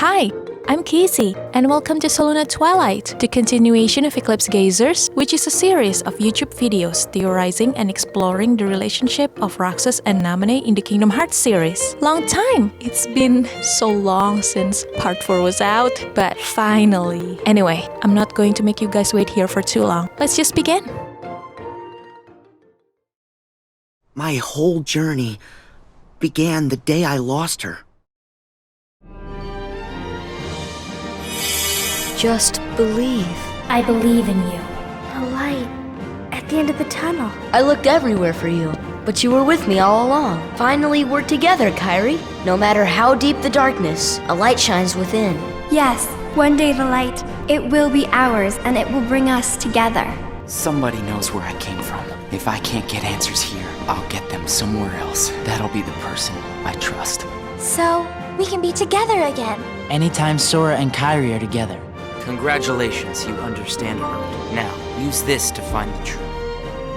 Hi, I'm Kizzy, and welcome to Soluna Twilight, the continuation of Eclipse Gazers, which is a series of YouTube videos theorizing and exploring the relationship of Roxas and Naminé in the Kingdom Hearts series. Long time! It's been so long since part 4 was out, but finally. Anyway, I'm not going to make you guys wait here for too long. Let's just begin. My whole journey began the day I lost her. Just believe. I believe in you. The light at the end of the tunnel. I looked everywhere for you, but you were with me all along. Finally, we're together, Kairi. No matter how deep the darkness, a light shines within. Yes, one day the light, it will be ours and it will bring us together. Somebody knows where I came from. If I can't get answers here, I'll get them somewhere else. That'll be the person I trust. So, we can be together again. Anytime Sora and Kairi are together. Congratulations, you understand her. Now, use this to find the truth.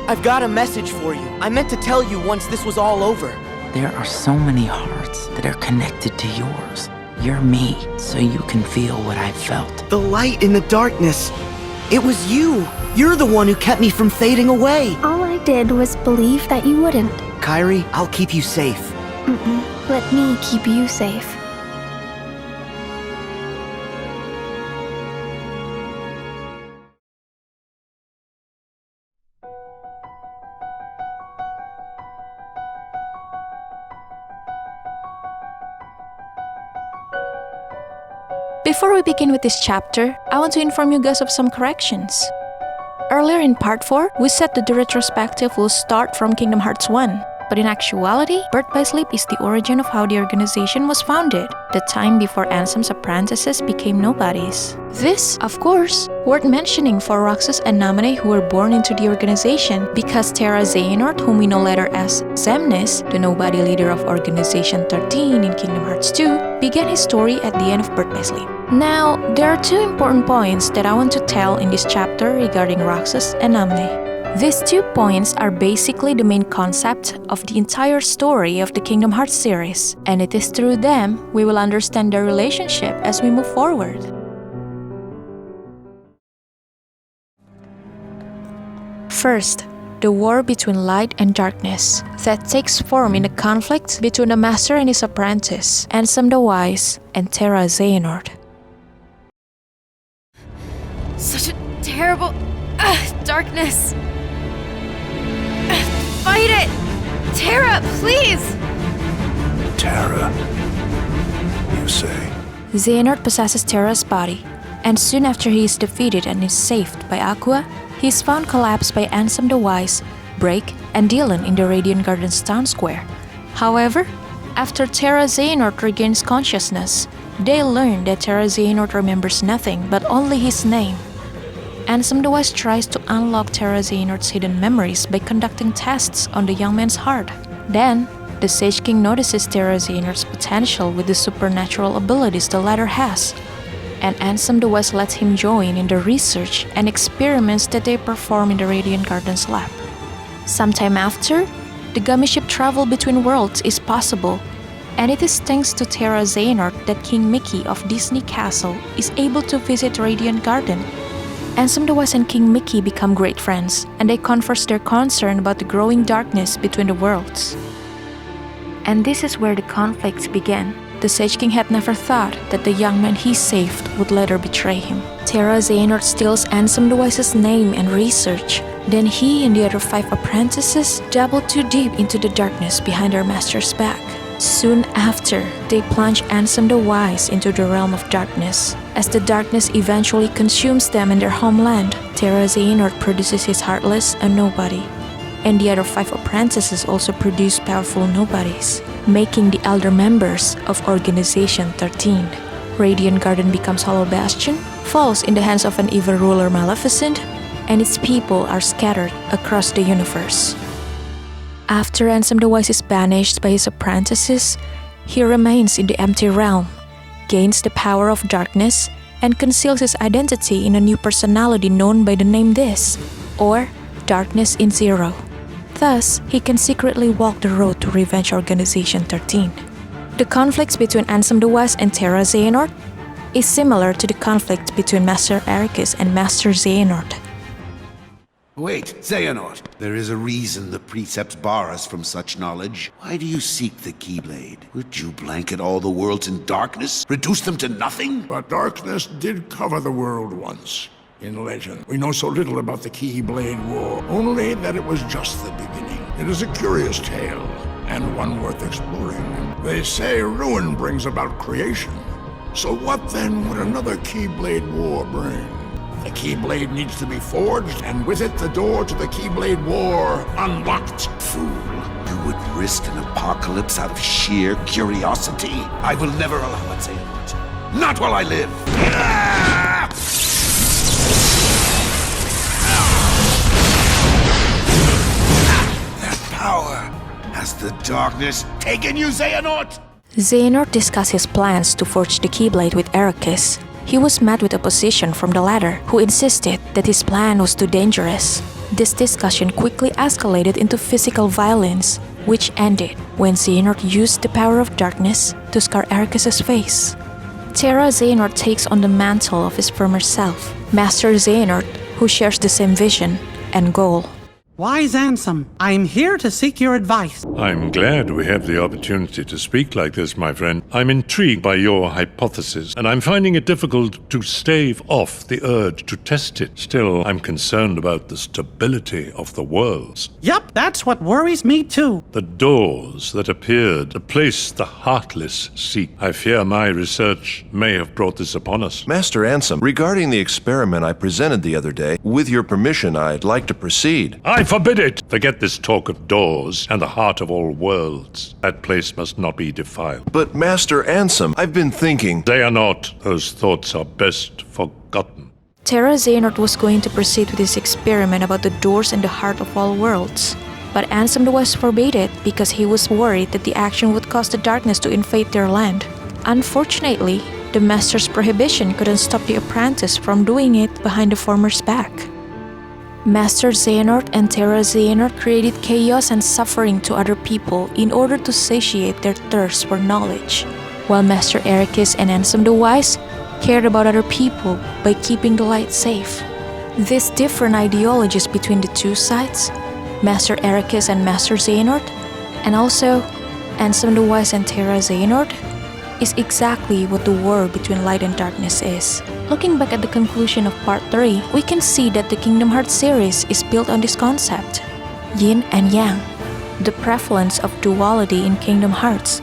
I've got a message for you. I meant to tell you once this was all over. There are so many hearts that are connected to yours. You're me, so you can feel what I felt. The light in the darkness. It was you. You're the one who kept me from fading away. All I did was believe that you wouldn't. Kairi, I'll keep you safe. Let me keep you safe. Before we begin with this chapter, I want to inform you guys of some corrections. Earlier in part 4, we said that the retrospective will start from Kingdom Hearts 1. But in actuality, Birth by Sleep is the origin of how the organization was founded, the time before Ansem's apprentices became nobodies. This, of course, worth mentioning for Roxas and Naminé who were born into the organization because Terra Xehanort, whom we know later as Xemnas, the nobody leader of Organization 13 in Kingdom Hearts 2, began his story at the end of Birth by Sleep. Now, there are two important points that I want to tell in this chapter regarding Roxas and Naminé. These 2 points are basically the main concept of the entire story of the Kingdom Hearts series, and it is through them we will understand their relationship as we move forward. First, the war between light and darkness that takes form in a conflict between the master and his apprentice, Ansem the Wise and Terra Xehanort. Such a terrible darkness. Fight it! Terra, please! Terra, you say? Xehanort possesses Terra's body, and soon after he is defeated and is saved by Aqua, he is found collapsed by Ansem the Wise, Break, and Dylan in the Radiant Gardens town square. However, after Terra Xehanort regains consciousness, they learn that Terra Xehanort remembers nothing but only his name. Ansem the Wise tries to unlock Terra Xehanort's hidden memories by conducting tests on the young man's heart. Then, the Sage King notices Terra Xehanort's potential with the supernatural abilities the latter has, and Ansem the Wise lets him join in the research and experiments that they perform in the Radiant Gardens lab. Sometime after, the gummy ship travel between worlds is possible, and it is thanks to Terra Xehanort that King Mickey of Disney Castle is able to visit Radiant Garden. Ansem the Wise and King Mickey become great friends, and they converse their concern about the growing darkness between the worlds. And this is where the conflicts began. The Sage King had never thought that the young man he saved would later betray him. Terra Xehanort steals Ansem the Wise's name and research. Then he and the other 5 apprentices dabble too deep into the darkness behind their master's back. Soon after, they plunge Ansem the Wise into the realm of darkness. As the darkness eventually consumes them in their homeland, Terra Xehanort produces his Heartless, a nobody. And the other 5 apprentices also produce powerful nobodies, making the elder members of Organization 13. Radiant Garden becomes Hollow Bastion, falls in the hands of an evil ruler Maleficent, and its people are scattered across the universe. After Ansem the Wise is banished by his apprentices, he remains in the empty realm, gains the power of darkness, and conceals his identity in a new personality known by the name This, or Darkness in Zero. Thus, he can secretly walk the road to revenge Organization 13. The conflicts between Ansem the Wise and Terra Xehanort is similar to the conflict between Master Ericus and Master Xehanort. Wait, Xehanort. There is a reason the precepts bar us from such knowledge. Why do you seek the Keyblade? Would you blanket all the worlds in darkness? Reduce them to nothing? But darkness did cover the world once. In legend, we know so little about the Keyblade War, only that it was just the beginning. It is a curious tale, and one worth exploring. They say ruin brings about creation. So what then would another Keyblade War bring? The Keyblade needs to be forged, and with it the door to the Keyblade War unlocked. Fool, you would risk an apocalypse out of sheer curiosity? I will never allow it, Xehanort. Not while I live! That power! Has the darkness taken you, Xehanort? Xehanort discussed his plans to forge the Keyblade with Ericus. He was met with opposition from the latter, who insisted that his plan was too dangerous. This discussion quickly escalated into physical violence, which ended when Xehanort used the power of darkness to scar Ericus's face. Terra Xehanort takes on the mantle of his former self, Master Xehanort, who shares the same vision and goal. Wise Ansem, I am here to seek your advice. I'm glad we have the opportunity to speak like this, my friend. I'm intrigued by your hypothesis, and I'm finding it difficult to stave off the urge to test it. Still, I'm concerned about the stability of the worlds. Yup, that's what worries me too. The doors that appeared, the place the heartless seek. I fear my research may have brought this upon us. Master Ansem, regarding the experiment I presented the other day, with your permission, I'd like to proceed. I forbid it! Forget this talk of doors and the heart of all worlds. That place must not be defiled. But Master Ansem, I've been thinking... They are not. Those thoughts are best forgotten. Terra Xehanort was going to proceed with his experiment about the doors and the heart of all worlds. But Ansem the Wise forbade it because he was worried that the action would cause the darkness to invade their land. Unfortunately, the Master's prohibition couldn't stop the apprentice from doing it behind the former's back. Master Xehanort and Terra Xehanort created chaos and suffering to other people in order to satiate their thirst for knowledge, while Master Ericus and Ansem the Wise cared about other people by keeping the light safe. These different ideologies between the two sides, Master Ericus and Master Xehanort, and also Ansem the Wise and Terra Xehanort, is exactly what the war between light and darkness is. Looking back at the conclusion of Part 3, we can see that the Kingdom Hearts series is built on this concept, yin and yang. The prevalence of duality in Kingdom Hearts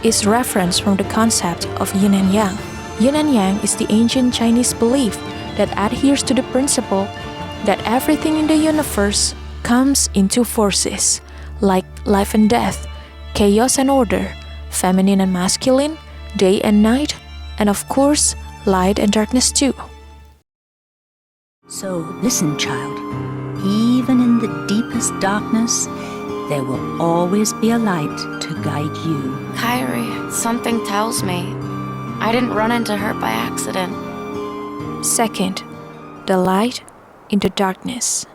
is referenced from the concept of yin and yang. Yin and yang is the ancient Chinese belief that adheres to the principle that everything in the universe comes in two forces, like life and death, chaos and order, feminine and masculine, day and night, and of course, light and darkness too. So listen, child. Even in the deepest darkness, there will always be a light to guide you. Kairi, something tells me I didn't run into her by accident. Second, the light in the darkness.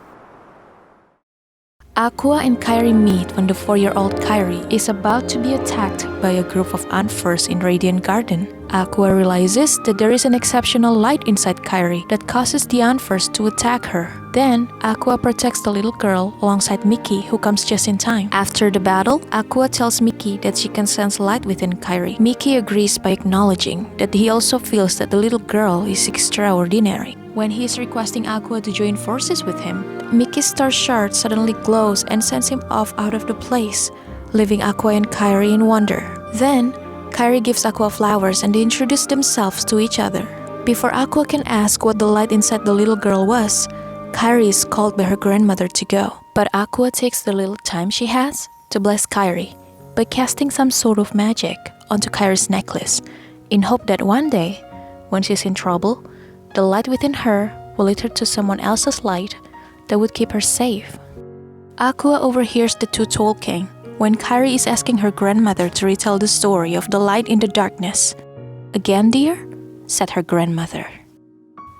Aqua and Kairi meet when the 4-year-old Kairi is about to be attacked by a group of Unfurs in Radiant Garden. Aqua realizes that there is an exceptional light inside Kairi that causes the Unfurs to attack her. Then, Aqua protects the little girl alongside Mickey, who comes just in time. After the battle, Aqua tells Mickey that she can sense light within Kairi. Mickey agrees by acknowledging that he also feels that the little girl is extraordinary. When he is requesting Aqua to join forces with him, Mickey's star shard suddenly glows and sends him off out of the place, leaving Aqua and Kairi in wonder. Then, Kairi gives Aqua flowers and they introduce themselves to each other. Before Aqua can ask what the light inside the little girl was, Kairi is called by her grandmother to go. But Aqua takes the little time she has to bless Kairi by casting some sort of magic onto Kairi's necklace, in hope that one day, when she's in trouble, the light within her will lead her to someone else's light that would keep her safe. Aqua overhears the two talking when Kairi is asking her grandmother to retell the story of the light in the darkness. "Again, dear?" said her grandmother.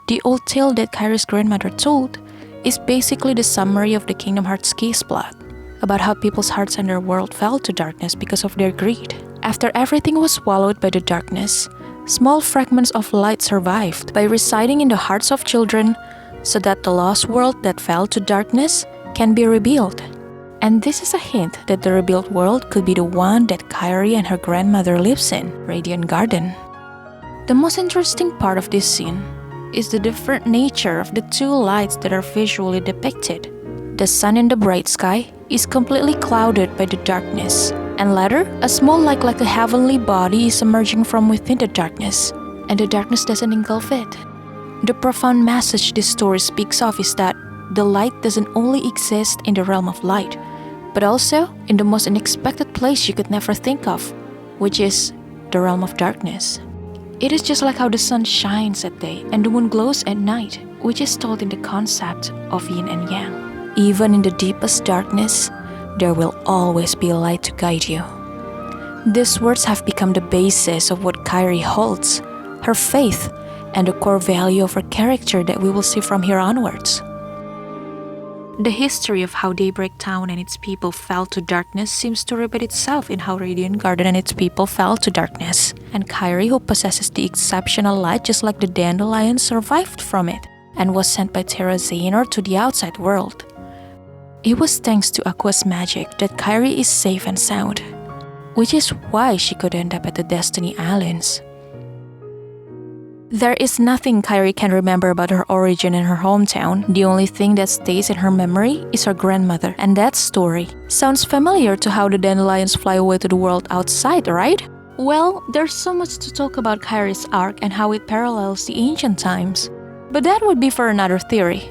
The old tale that Kairi's grandmother told is basically the summary of the Kingdom Hearts Keys plot, about how people's hearts and their world fell to darkness because of their greed. After everything was swallowed by the darkness, small fragments of light survived by residing in the hearts of children so that the lost world that fell to darkness can be rebuilt. And this is a hint that the rebuilt world could be the one that Kairi and her grandmother lives in, Radiant Garden. The most interesting part of this scene is the different nature of the two lights that are visually depicted. The sun in the bright sky is completely clouded by the darkness, and later, a small light like a heavenly body is emerging from within the darkness, and the darkness doesn't engulf it. The profound message this story speaks of is that the light doesn't only exist in the realm of light, but also in the most unexpected place you could never think of, which is the realm of darkness. It is just like how the sun shines at day and the moon glows at night, which is told in the concept of yin and yang. Even in the deepest darkness, there will always be a light to guide you. These words have become the basis of what Kairi holds, her faith, and the core value of her character that we will see from here onwards. The history of how Daybreak Town and its people fell to darkness seems to repeat itself in how Radiant Garden and its people fell to darkness. And Kairi, who possesses the exceptional light just like the dandelion, survived from it and was sent by Terra Xehanort to the outside world. It was thanks to Aqua's magic that Kairi is safe and sound, which is why she could end up at the Destiny Islands. There is nothing Kairi can remember about her origin in her hometown. The only thing that stays in her memory is her grandmother, and that story sounds familiar to how the dandelions fly away to the world outside, right? Well, there's so much to talk about Kairi's arc and how it parallels the ancient times, but that would be for another theory.